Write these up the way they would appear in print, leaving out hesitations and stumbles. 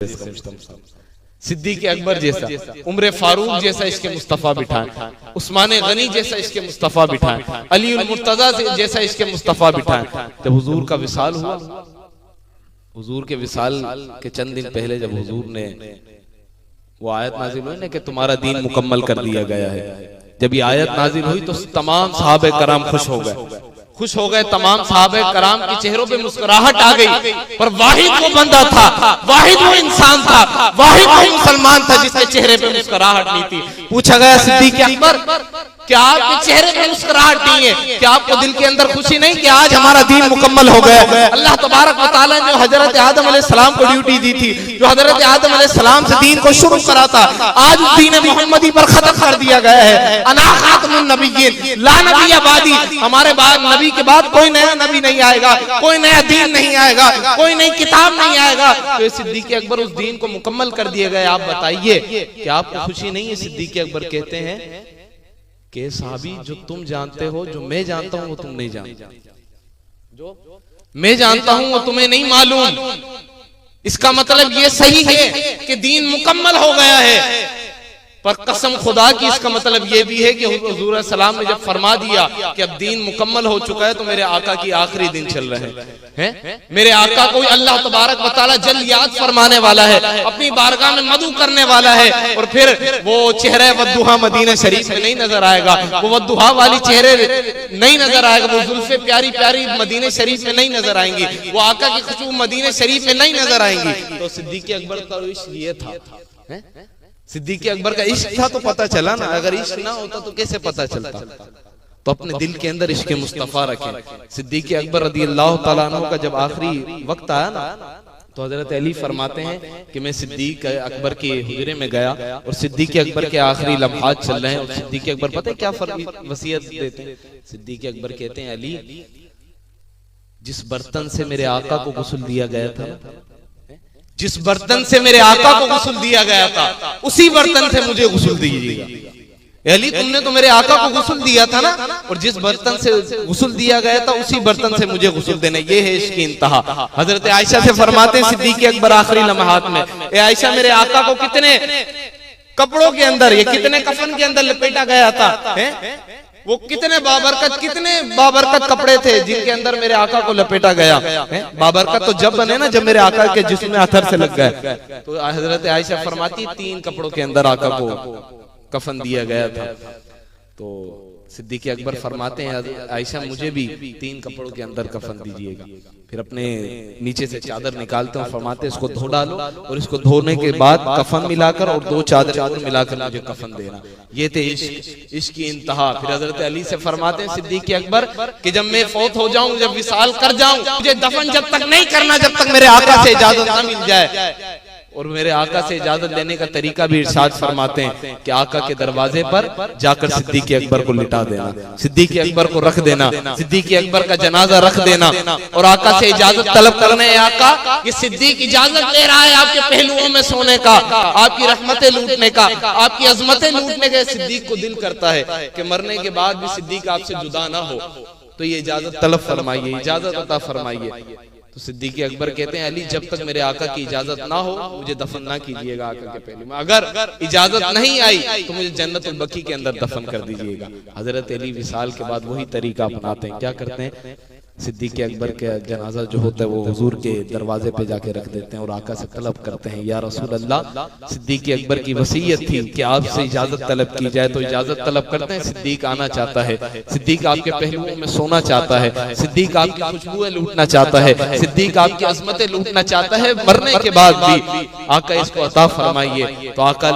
सिद्दीक अकबर जैसा, उम्र फारूक जैसा इसके मुस्तफा बिठाए, उस्मान गनी जैसा इसके मुस्तफा बिठाए, अली उल मुर्तजा जैसा इसके मुस्तफा बिठाए। जब हुजूर का विसाल हुआ, हुजूर के विसाल के चंद दिन पहले जब हुजूर ने वो आयत नाजिल हुई ना कि तुम्हारा दीन मुकम्मल कर दिया गया है, जब ये आयत नाजिल हुई तो तमाम सहाबे कराम खुश हो गए, खुश हो गए। तमाम सहाबे कराम के चेहरों पे मुस्कुराहट आ गई। पर वाहिद वो बंदा था, वाहिद वो इंसान था, वाहिद वो मुसलमान था जिसके चेहरे पे मुस्कुराहट नहीं थी। पूछा गया सिद्दीक अकबर, क्या आपके चेहरे पे मुस्कुराहट नहीं है? क्या आपको दिल के अंदर खुशी नहीं कि आज हमारा दीन मुकम्मल हो गया? अल्लाह तबारक व तआला ने जो हजरत आदम अलैहिस्सलाम को ड्यूटी दी थी, जो हजरत आदम अलैहिस्सलाम से दीन को शुरू करा था, आज उस दीन मोहम्मदी पर खत्म कर दिया गया है। अना खातमुन नबिय्यीन ला नबिय्य बादी, हमारे बाद नबी के बाद कोई नया नबी नहीं आएगा, कोई नया दीन नहीं आएगा, कोई नई किताब नहीं आएगा। तो सिद्दीक अकबर उस दीन को मुकम्मल कर दिया गया। आप बताइए क्या आपको खुशी नहीं है? सिद्दीक अकबर कहते हैं कि साहबी जो तुम जानते हो, जो मैं जानता हूं वो तुम नहीं जानते, जो मैं जानता हूं वो तुम्हें नहीं मालूम। इसका मतलब ये सही है कि दीन मुकम्मल हो गया है, पर कसम खुदा की इसका मतलब ये भी है कि हुजूर सलाम ने जब फरमा दिया कि अब दीन मुकम्मल हो चुका है, तो मेरे आका की आखिरी दिन चल रहे हैं। मेरे आका को अल्लाह तबारक व तआला जल्द याद फरमाने वाला है, अपनी बारगाह में मदू करने वाला है। और फिर वो चेहरा वद्दुहा मदीना शरीफ में नहीं नजर आएगा, वो वद्दुहा वाली चेहरे नहीं नजर आएगा, वो जुल्फे प्यारी प्यारी मदीना शरीफ में नहीं नजर आएंगी, वो आका की खुशबू मदीना शरीफ में नहीं नजर आएंगी। तो सिद्दीक अकबर का इश्क ये था, सिद्दीक अकबर का इश्क था तो पता चला ना, अगर इश्क ना होता तो कैसे पता चलता? तो अपने दिल के अंदर इश्क मुस्तफा रखें। सिद्दीक अकबर रदियल्लाहु तआला अन्हु का जब आखिरी वक्त आया ना, तो हजरत अली फरमाते हैं कि मैं सिद्दीक अकबर के हुजरे में गया और सिद्दीक अकबर के आखिरी लम्हात चल रहे हैं। और सिद्दीक अकबर पता है क्या वसीयत देते हैं? सिद्दीक अकबर कहते हैं, अली जिस बर्तन से मेरे आका को गुस्ल दिया गया था, जिस बर्तन से मेरे आका को गुस्ल दिया गया था, उसी बर्तन से मुझे गुस्ल दीजिएगा। अली तुमने तो मेरे आका को गुस्ल दिया था ना, और जिस बर्तन से गुस्ल दिया गया था उसी बर्तन से मुझे गुस्ल देना। ये है इश्क की इंतहा। हजरत आयशा से फरमाते हैं सिद्दीक अकबर आखिरी लम्हात में, ए आयशा मेरे आका को कितने कपड़ों के अंदर, ये कितने कफन के अंदर लपेटा गया था, वो कितने बाबरकत कपड़े थे जिनके अंदर मेरे आका को लपेटा गया। बाबरकत तो जब बने ना जब मेरे आका के जिस्म में अथर से लग गए। तो हजरत आयशा फरमाती 3 कपड़ों के अंदर आका को कफन दिया गया था। तो सिद्दीक अकबर फरमाते हैं, आयशा मुझे भी 3 कपड़ों के अंदर कफन दीजिएगा। फिर अपने नीचे से चादर निकालते हैं, फरमाते हैं इसको धो डालो, और इसको धोने के बाद कफन मिलाकर और 2 चादर मिलाकर मुझे कफन देना। ये थे इश्क की इंतहा। फिर हजरत अली से फरमाते हैं सिद्दीक अकबर कि जब मैं फौत हो जाऊं, जब विसाल कर जाऊं, मुझे दफन जब तक नहीं करना जब तक मेरे आका से इजाजत ना मिल जाए। और मेरे आका से इजाजत लेने का तरीका भी इरशाद फरमाते हैं कि आका के दरवाजे पर जाकर सिद्दीक अकबर को लिटा देना, सिद्दीक अकबर को रख देना, सिद्दीक अकबर का जनाजा रख देना और आका से इजाजत तलब करने, आका ये सिद्दीक इजाजत ले रहा है आपके पहलुओं में सोने का, आपकी रहमतें लूटने का, आपकी अजमतें लूटने का। सिद्दीक को दिल करता है कि मरने के बाद भी सिद्दीक आपसे जुदा ना हो, तो ये इजाजत तलब फरमाइए, इजाजत अता फरमाइए। तो सिद्दीक अकबर कहते हैं, अली जब तक मेरे आका की इजाजत ना हो मुझे दफन ना कीजिएगा आका के पहलू में, अगर इजाजत नहीं आई तो मुझे जन्नतुल बकी के अंदर दफन कर दीजिएगा। हजरत अली विसाल के बाद वही तरीका अपनाते हैं। क्या करते हैं? सिद्दीक अकबर का जनाजा जो होता है वो हुजूर के दरवाजे पे जाके रख देते हैं और आका से तलब करते हैं, या रसूल अल्लाह, सिद्दीक अकबर की वसीयत थी कि आपसे इजाजत तलब की जाए। तो इजाजत तलब करते हैं। सिद्दीक आना चाहता है, सिद्दीक आपके पहलुओं में सोना चाहता है, सिद्दीक आपकी खुशबुएं लूटना चाहता है, सिद्दीक आपकी अजमतें लूटना चाहता है। मरने के बाद भी आका इसको अता फरमाइए। तो आका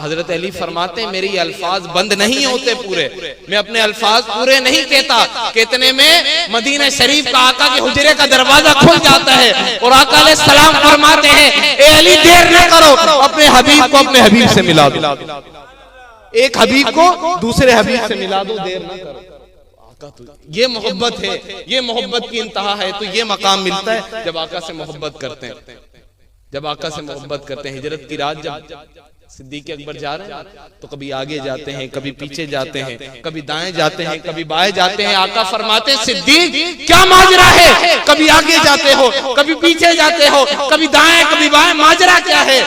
हजरत अली फरमाते हैं, मेरे अल्फाज बंद नहीं होते पूरे, मैं अपने अल्फाज पूरे नहीं कहता। कितने में मदीना शरीफ का आका के हुजरे का दरवाजा खुल जाता है और आका अलैहिस्सलाम फरमाते हैं, ए अली देर न करो, अपने हबीब को अपने हबीब से मिला दो, एक हबीब को दूसरे हबीब से मिला दो, देर न करो। ये मोहब्बत है, ये मोहब्बत की इंतहा है। तो ये मकाम मिलता है जब आका से मोहब्बत करते हैं, जब आका से मोहब्बत करते हैं, हिजरत की रात जब सिद्दीक अकबर जा रहे हैं तो कभी आगे जाते हैं, कभी पीछे जाते हैं, कभी दाएं जाते हैं, कभी बाएं जाते हैं। आका फरमाते हैं सिद्दीक क्या माजरा है, कभी आगे जाते हो, कभी पीछे जाते हो, कभी दाएं कभी बाएं, माजरा क्या है?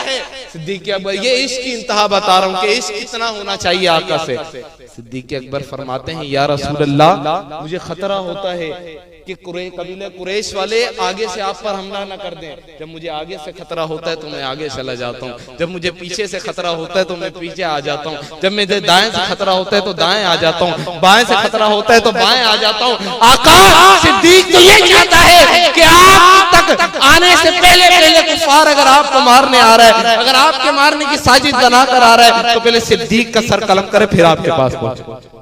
सिद्दीक अकबर, ये इश्क की इंतहा बता रहा हूं कि इश्क कितना होना चाहिए आका से। सिद्दीक अकबर फरमाते हैं या रसूल अल्लाह, मुझे खतरा होता है कि कबीले कुरैश वाले आगे से आप पर हमला न कर दें। जब मुझे आगे से खतरा होता है तो मैं आगे चला जाता हूँ, जब मुझे पीछे से खतरा होता है तो मैं पीछे आ जाता हूँ, जब मुझे दाएं से खतरा होता है तो दाएं आ जाता हूँ, बाएं से खतरा होता है तो बाएं आ जाता हूँ। आका सिद्दीक तो ये चाहता है कि आप तक आने से पहले पहले कुफार अगर आपको मारने आ रहा है, अगर आपके मारने की साजिश बनाकर आ रहा है तो पहले सिद्दीक का सर कलम करे फिर आपके पास पहुंचे।